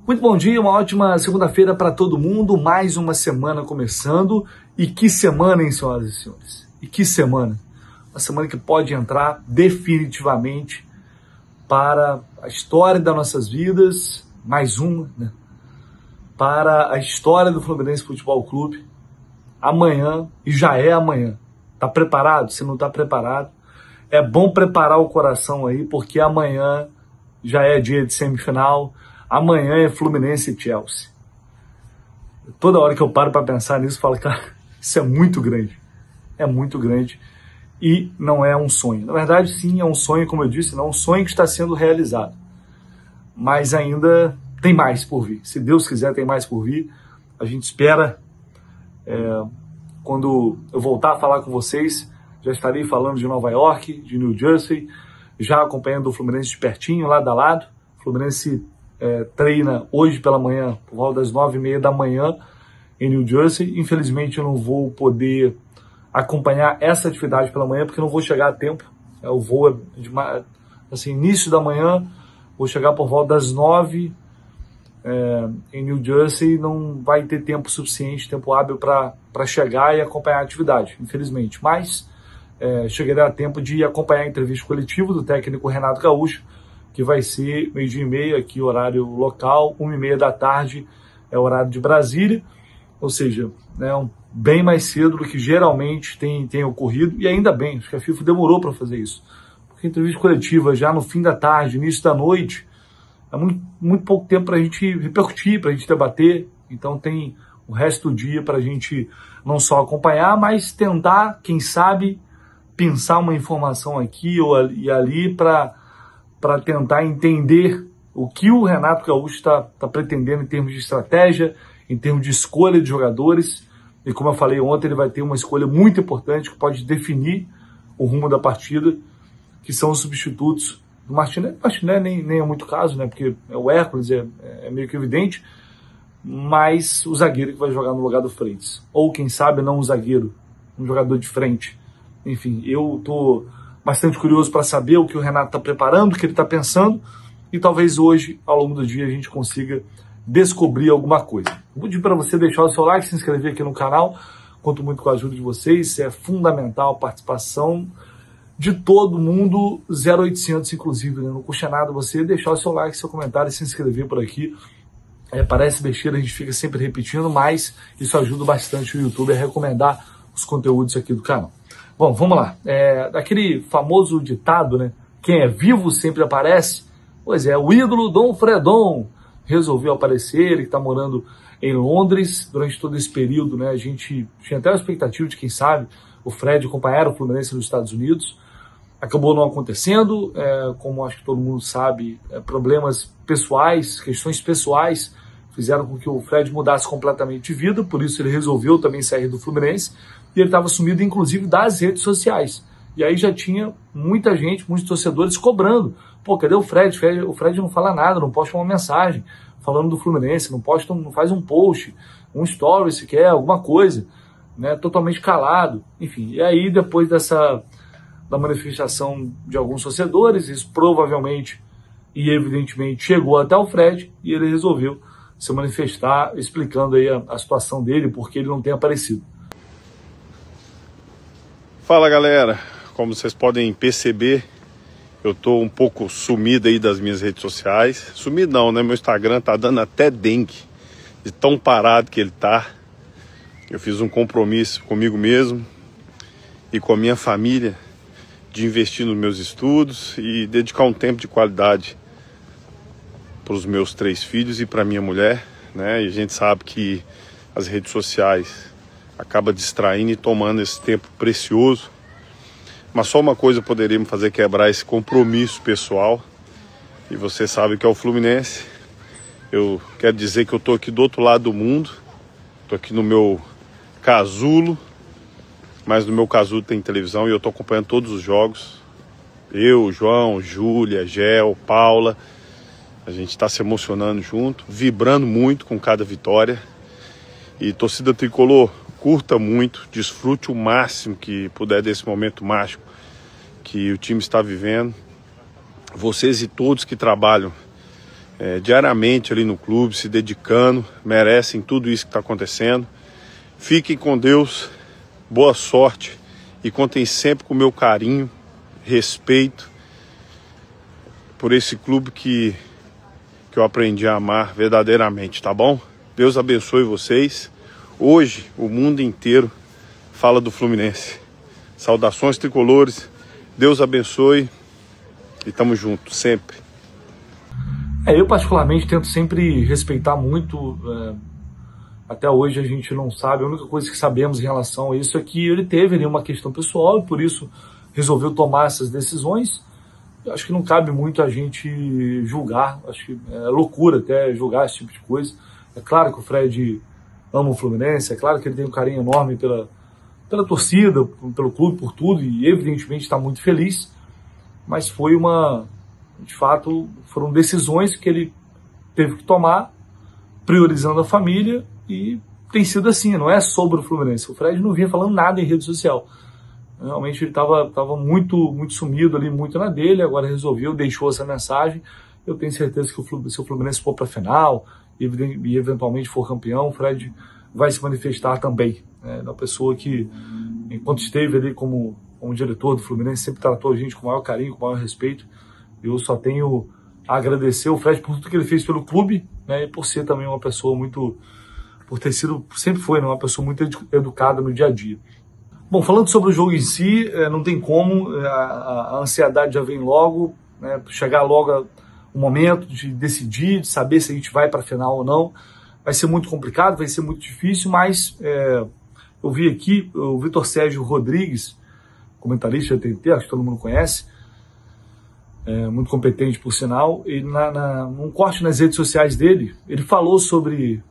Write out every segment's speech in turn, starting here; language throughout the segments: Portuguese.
Muito bom dia, uma ótima segunda-feira para todo mundo, mais uma semana começando. E que semana, hein, senhoras e senhores? E que semana? Uma semana que pode entrar definitivamente para a história das nossas vidas, mais uma, né? Para a história do Fluminense Futebol Clube, amanhã, e já é amanhã. Tá preparado? Se não tá preparado, é bom preparar o coração aí, porque amanhã já é dia de semifinal, amanhã é Fluminense e Chelsea. Toda hora que eu paro para pensar nisso, eu falo, cara, isso é muito grande e não é um sonho. Na verdade, sim, é um sonho, como eu disse, não é um sonho que está sendo realizado, mas ainda tem mais por vir. Se Deus quiser, tem mais por vir. A gente espera, quando eu voltar a falar com vocês, já estarei falando de Nova York, de New Jersey, já acompanhando o Fluminense de pertinho, lado a lado. O Fluminense treina hoje pela manhã, por volta das 9h30 da manhã, em New Jersey. Infelizmente eu não vou poder acompanhar essa atividade pela manhã, porque eu não vou chegar a tempo. O voo é assim, início da manhã, vou chegar por volta das 9h em New Jersey, não vai ter tempo suficiente, tempo hábil para chegar e acompanhar a atividade, infelizmente. Mas chegarei a tempo de acompanhar a entrevista coletiva do técnico Renato Gaúcho, que vai ser 12h30 aqui, horário local, 1h30 da tarde é o horário de Brasília, ou seja, bem mais cedo do que geralmente tem ocorrido, e ainda bem, acho que a FIFA demorou para fazer isso, porque a entrevista coletiva já no fim da tarde, início da noite, é muito pouco tempo para a gente repercutir, para a gente debater, então tem o resto do dia para a gente não só acompanhar, mas tentar, quem sabe, pensar uma informação aqui e ali para tentar entender o que o Renato Gaúcho está pretendendo em termos de estratégia, em termos de escolha de jogadores. E como eu falei ontem, ele vai ter uma escolha muito importante que pode definir o rumo da partida, que são os substitutos do Martinez. Martinez nem é muito caso, né? Porque é o Hércules, é meio que evidente, mas o zagueiro que vai jogar no lugar do Freitas. Ou quem sabe não um zagueiro, um jogador de frente. Enfim, eu estou bastante curioso para saber o que o Renato está preparando, o que ele está pensando, e talvez hoje, ao longo do dia, a gente consiga descobrir alguma coisa. Vou pedir para você deixar o seu like, se inscrever aqui no canal, conto muito com a ajuda de vocês, é fundamental a participação de todo mundo, 0800 inclusive, né? Não custa nada você deixar o seu like, seu comentário e se inscrever por aqui. Parece besteira, a gente fica sempre repetindo, mas isso ajuda bastante o YouTube a recomendar os conteúdos aqui do canal. Bom, vamos lá. Daquele famoso ditado, né? Quem é vivo sempre aparece. Pois é, o ídolo Dom Fredon resolveu aparecer. Ele está morando em Londres durante todo esse período, né? A gente tinha até a expectativa de, quem sabe, o Fred acompanhar o Fluminense nos Estados Unidos. Acabou não acontecendo, como acho que todo mundo sabe, problemas pessoais, questões pessoais, fizeram com que o Fred mudasse completamente de vida, por isso ele resolveu também sair do Fluminense, e ele estava sumido, inclusive, das redes sociais. E aí já tinha muita gente, muitos torcedores cobrando. Pô, cadê o Fred? O Fred não fala nada, não posta uma mensagem falando do Fluminense, não faz um post, um story sequer, alguma coisa, né? Totalmente calado. Enfim, e aí depois da manifestação de alguns torcedores, isso provavelmente e evidentemente chegou até o Fred, e ele resolveu se manifestar explicando aí a situação dele, porque ele não tem aparecido. Fala galera, como vocês podem perceber, eu tô um pouco sumido aí das minhas redes sociais. Sumido não, né? Meu Instagram tá dando até dengue, de tão parado que ele tá. Eu fiz um compromisso comigo mesmo e com a minha família de investir nos meus estudos e dedicar um tempo de qualidade para os meus 3 filhos e para minha mulher, né? E a gente sabe que as redes sociais acaba distraindo e tomando esse tempo precioso. Mas só uma coisa poderia me fazer quebrar esse compromisso pessoal, e você sabe que é o Fluminense. Eu quero dizer que eu tô aqui do outro lado do mundo, tô aqui no meu casulo, mas no meu casulo tem televisão e eu tô acompanhando todos os jogos. Eu, João, Júlia, Gel, Paula, a gente está se emocionando junto, vibrando muito com cada vitória. E torcida tricolor, curta muito, desfrute o máximo que puder desse momento mágico que o time está vivendo. Vocês e todos que trabalham diariamente ali no clube, se dedicando, merecem tudo isso que está acontecendo. Fiquem com Deus, boa sorte e contem sempre com o meu carinho, respeito por esse clube que eu aprendi a amar verdadeiramente, tá bom? Deus abençoe vocês. Hoje o mundo inteiro fala do Fluminense. Saudações tricolores, Deus abençoe e tamo junto, sempre. Eu particularmente tento sempre respeitar muito, até hoje a gente não sabe, a única coisa que sabemos em relação a isso é que ele teve ali uma questão pessoal e por isso resolveu tomar essas decisões. Eu acho que não cabe muito a gente julgar, acho que é loucura até julgar esse tipo de coisa. É claro que o Fred ama o Fluminense, é claro que ele tem um carinho enorme pela torcida, pelo clube, por tudo, e evidentemente está muito feliz, mas foi de fato, foram decisões que ele teve que tomar, priorizando a família, e tem sido assim, não é sobre o Fluminense. O Fred não vinha falando nada em rede social. Realmente ele estava muito sumido ali, muito na dele, agora resolveu, deixou essa mensagem. Eu tenho certeza que se o Fluminense for para a final e eventualmente for campeão, o Fred vai se manifestar também. É uma pessoa que, enquanto esteve ali como diretor do Fluminense, sempre tratou a gente com o maior carinho, com o maior respeito. Eu só tenho a agradecer o Fred por tudo que ele fez pelo clube, né, e por ser também uma pessoa por ter sido, sempre foi, né, uma pessoa muito educada no dia a dia. Bom, falando sobre o jogo em si, não tem como, a ansiedade já vem logo, né, chegar logo o momento de decidir, de saber se a gente vai para a final ou não. Vai ser muito complicado, vai ser muito difícil, mas eu vi aqui o Vitor Sérgio Rodrigues, comentarista da TNT, acho que todo mundo conhece, muito competente por sinal, e num corte nas redes sociais dele, ele falou sobre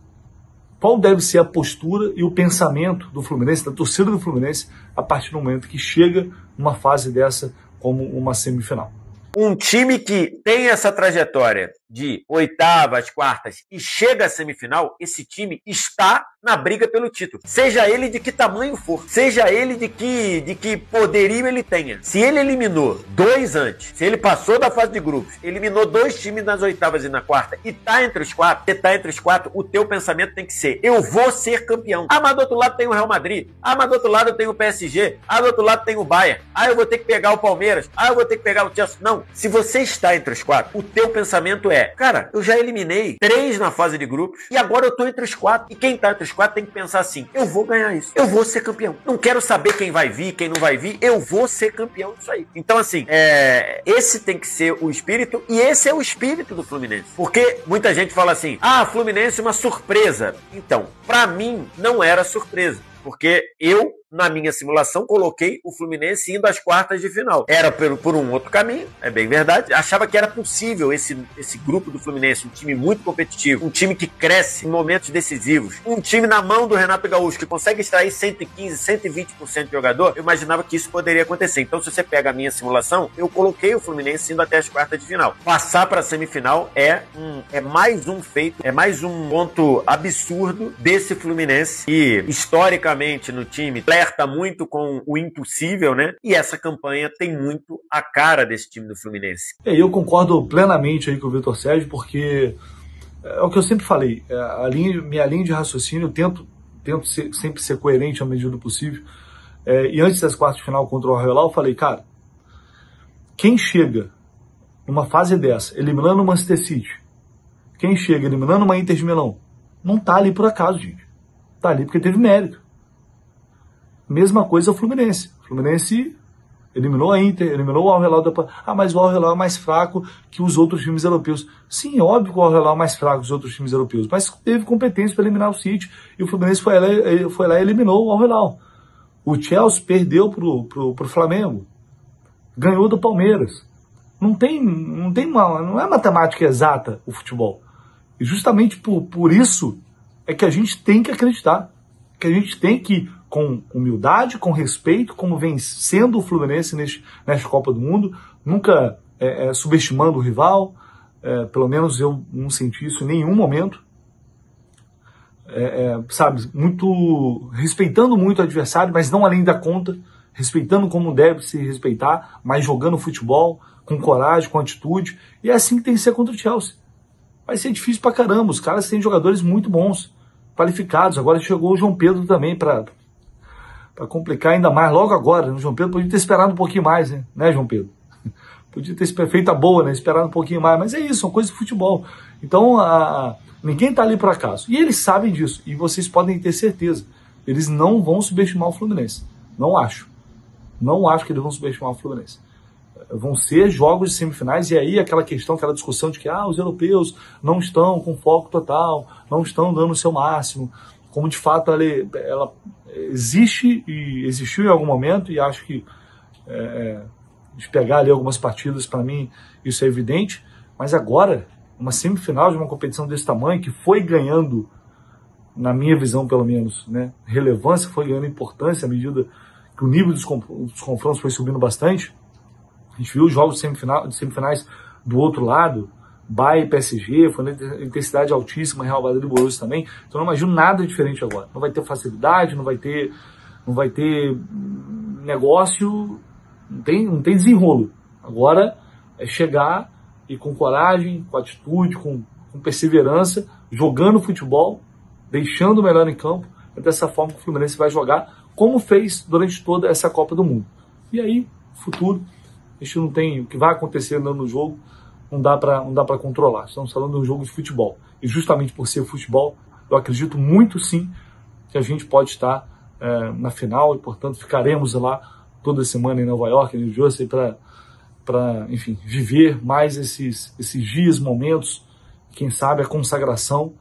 qual deve ser a postura e o pensamento do Fluminense, da torcida do Fluminense, a partir do momento que chega numa fase dessa como uma semifinal. Um time que tem essa trajetória de oitavas, quartas e chega à semifinal, esse time está na briga pelo título. Seja ele de que tamanho for, seja ele de que poderio ele tenha. Se ele eliminou 2 antes, se ele passou da fase de grupos, eliminou 2 times nas oitavas e na quarta e tá entre os 4, você tá entre os 4, o teu pensamento tem que ser: eu vou ser campeão. Ah, mas do outro lado tem o Real Madrid. Ah, mas do outro lado tem o PSG. Ah, do outro lado tem o Bayern. Ah, eu vou ter que pegar o Palmeiras. Ah, eu vou ter que pegar o Chelsea. Não. Se você está entre os 4, o teu pensamento é: cara, eu já eliminei 3 na fase de grupos e agora eu tô entre os 4. E quem tá entre os 4 tem que pensar assim: eu vou ganhar isso. Eu vou ser campeão. Não quero saber quem vai vir, quem não vai vir. Eu vou ser campeão disso aí. Então, assim, esse tem que ser o espírito, e esse é o espírito do Fluminense. Porque muita gente fala assim: ah, Fluminense é uma surpresa. Então, pra mim, não era surpresa. Porque eu, na minha simulação, coloquei o Fluminense indo às quartas de final. Era por um outro caminho, é bem verdade. Achava que era possível esse grupo do Fluminense, um time muito competitivo, um time que cresce em momentos decisivos, um time na mão do Renato Gaúcho que consegue extrair 115%, 120% de jogador. Eu imaginava que isso poderia acontecer. Então, se você pega a minha simulação, eu coloquei o Fluminense indo até as quartas de final. Passar para a semifinal é mais um feito, é mais um ponto absurdo desse Fluminense que, historicamente, no time, flerta muito com o impossível, né? E essa campanha tem muito a cara desse time do Fluminense. Eu concordo plenamente aí com o Vitor Sérgio, porque é o que eu sempre falei, minha linha de raciocínio, eu tento sempre ser coerente à medida do possível. E antes das quartas de final contra o Al Hilal, eu falei: cara, quem chega numa fase dessa, eliminando o Manchester City, quem chega eliminando uma Inter de Milão, não tá ali por acaso, gente. Tá ali porque teve mérito. Mesma coisa o Fluminense. O Fluminense eliminou a Inter, eliminou o Al Hilal. Mas o Al Hilal é mais fraco que os outros times europeus. Sim, é óbvio que o Al Hilal é mais fraco que os outros times europeus, mas teve competência para eliminar o City, e o Fluminense foi lá e eliminou o Al Hilal. O Chelsea perdeu pro Flamengo, ganhou do Palmeiras. Não é matemática exata o futebol. E justamente por isso é que a gente tem que acreditar, que a gente tem que, com humildade, com respeito, como vem sendo o Fluminense nesta Copa do Mundo, nunca subestimando o rival, pelo menos eu não senti isso em nenhum momento, sabe, respeitando muito o adversário, mas não além da conta, respeitando como deve se respeitar, mas jogando futebol com coragem, com atitude, e é assim que tem que ser contra o Chelsea. vai ser difícil pra caramba. Os caras têm jogadores muito bons, qualificados. Agora chegou o João Pedro também para complicar ainda mais. Logo agora, o João Pedro podia ter esperado um pouquinho mais, né, João Pedro? Podia ter feito a boa, né? Esperado um pouquinho mais. Mas é isso, são coisas de futebol. Então, ninguém tá ali por acaso. E eles sabem disso. E vocês podem ter certeza. Eles não vão subestimar o Fluminense. Não acho. Não acho que eles vão subestimar o Fluminense. Vão ser jogos de semifinais, e aí aquela questão, aquela discussão de que os europeus não estão com foco total, não estão dando o seu máximo, como de fato ela existe e existiu em algum momento, e acho que de pegar ali algumas partidas, para mim isso é evidente, mas agora, uma semifinal de uma competição desse tamanho, que foi ganhando, na minha visão pelo menos, né, relevância, foi ganhando importância à medida que o nível dos confrontos foi subindo bastante. A gente viu os jogos de semifinais do outro lado, Bayern e PSG, foi uma intensidade altíssima, Real Madrid e Borussia também. Então não imagino nada diferente agora. Não vai ter facilidade, não vai ter negócio, não tem desenrolo. Agora é chegar e com coragem, com atitude, com perseverança, jogando futebol, deixando o melhor em campo. É dessa forma que o Fluminense vai jogar, como fez durante toda essa Copa do Mundo. E aí, futuro, a gente não tem o que vai acontecer no jogo, não dá para controlar. Estamos falando de um jogo de futebol. E justamente por ser futebol, eu acredito muito sim que a gente pode estar na final, e portanto ficaremos lá toda semana em Nova York, em New Jersey, para enfim, viver mais esses dias, momentos, quem sabe a consagração,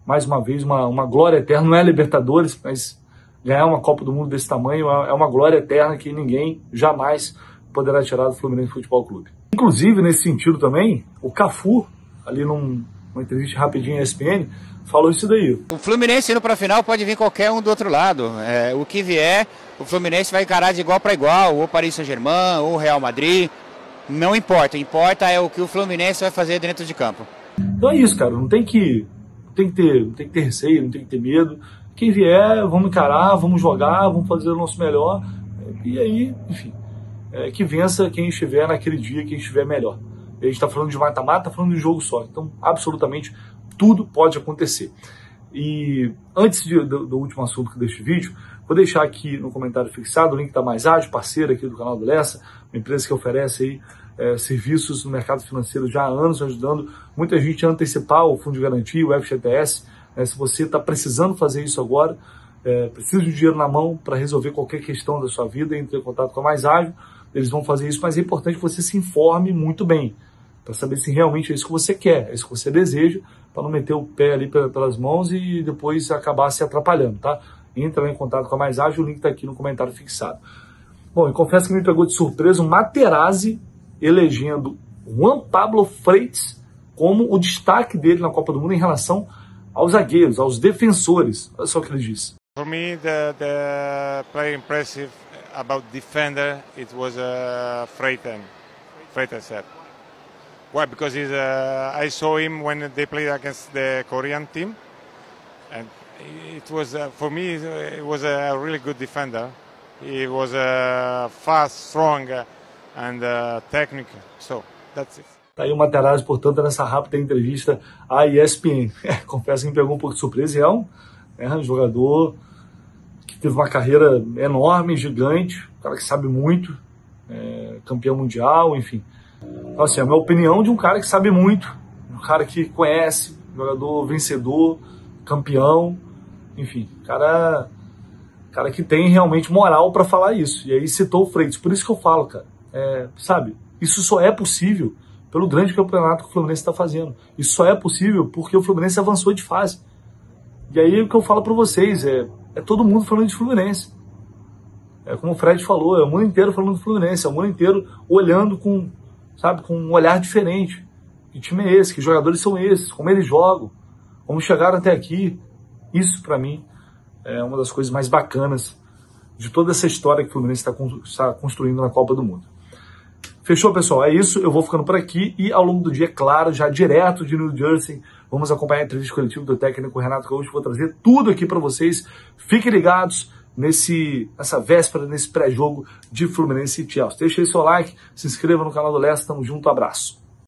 mais uma vez, uma glória eterna. Não é Libertadores, mas ganhar uma Copa do Mundo desse tamanho é uma glória eterna que ninguém jamais poderá tirar do Fluminense Futebol Clube. Inclusive, nesse sentido também, o Cafu, ali numa entrevista rapidinha à ESPN, falou isso daí. O Fluminense indo para a final pode vir qualquer um do outro lado. O que vier, o Fluminense vai encarar de igual para igual, ou Paris Saint-Germain, ou Real Madrid. Não importa, importa é o que o Fluminense vai fazer dentro de campo. Então é isso, cara, não tem que ter receio, não tem que ter medo. Quem vier, vamos encarar, vamos jogar, vamos fazer o nosso melhor. E aí, enfim, que vença quem estiver naquele dia, quem estiver melhor. A gente está falando de mata-mata, está falando de um jogo só. Então, absolutamente tudo pode acontecer. E antes do último assunto deste vídeo, vou deixar aqui no comentário fixado o link da Mais Ágil, parceira aqui do canal do Lessa, uma empresa que oferece aí serviços no mercado financeiro já há anos, ajudando muita gente a antecipar o fundo de garantia, o FGTS. Se você está precisando fazer isso agora, precisa de dinheiro na mão para resolver qualquer questão da sua vida, entre em contato com a Mais Ágil, eles vão fazer isso, mas é importante que você se informe muito bem, para saber se realmente é isso que você quer, é isso que você deseja, para não meter o pé ali pelas mãos e depois acabar se atrapalhando, tá? Entra em contato com a Mais Ágil, o link está aqui no comentário fixado. Bom, e confesso que me pegou de surpresa o Materazzi elegendo Juan Pablo Freitas como o destaque dele na Copa do Mundo em relação aos zagueiros, aos defensores. Olha só o que ele disse. For me, the player impressive about defender, it was Freitas. Why? Because I saw him when they played against the Korean team, and it was for me it was a really good defender. He was fast, strong, and technical. So that's it. Tá aí o Materazzi, portanto, nessa rápida entrevista à ESPN. Confesso que me pegou um pouco de surpresa. E é um jogador que teve uma carreira enorme, gigante, um cara que sabe muito, campeão mundial, enfim. Então, assim, é a minha opinião de um cara que sabe muito, um cara que conhece, jogador vencedor, campeão, enfim, cara que tem realmente moral para falar isso. E aí citou o Freitas. Por isso que eu falo, cara, sabe, isso só é possível pelo grande campeonato que o Fluminense está fazendo. Isso só é possível porque o Fluminense avançou de fase. E aí o que eu falo para vocês é todo mundo falando de Fluminense. É como o Fred falou, é o mundo inteiro falando do Fluminense, é o mundo inteiro olhando com um olhar diferente. Que time é esse? Que jogadores são esses? Como eles jogam? Como chegaram até aqui? Isso, para mim, é uma das coisas mais bacanas de toda essa história que o Fluminense está construindo na Copa do Mundo. Fechou, pessoal? É isso. Eu vou ficando por aqui e ao longo do dia, claro, já direto de New Jersey, vamos acompanhar a entrevista coletiva do técnico Renato Gaúcho. Vou trazer tudo aqui para vocês. Fiquem ligados nessa véspera, nesse pré-jogo de Fluminense e Chelsea. Deixe aí seu like, se inscreva no canal do Lessa. Tamo junto, abraço.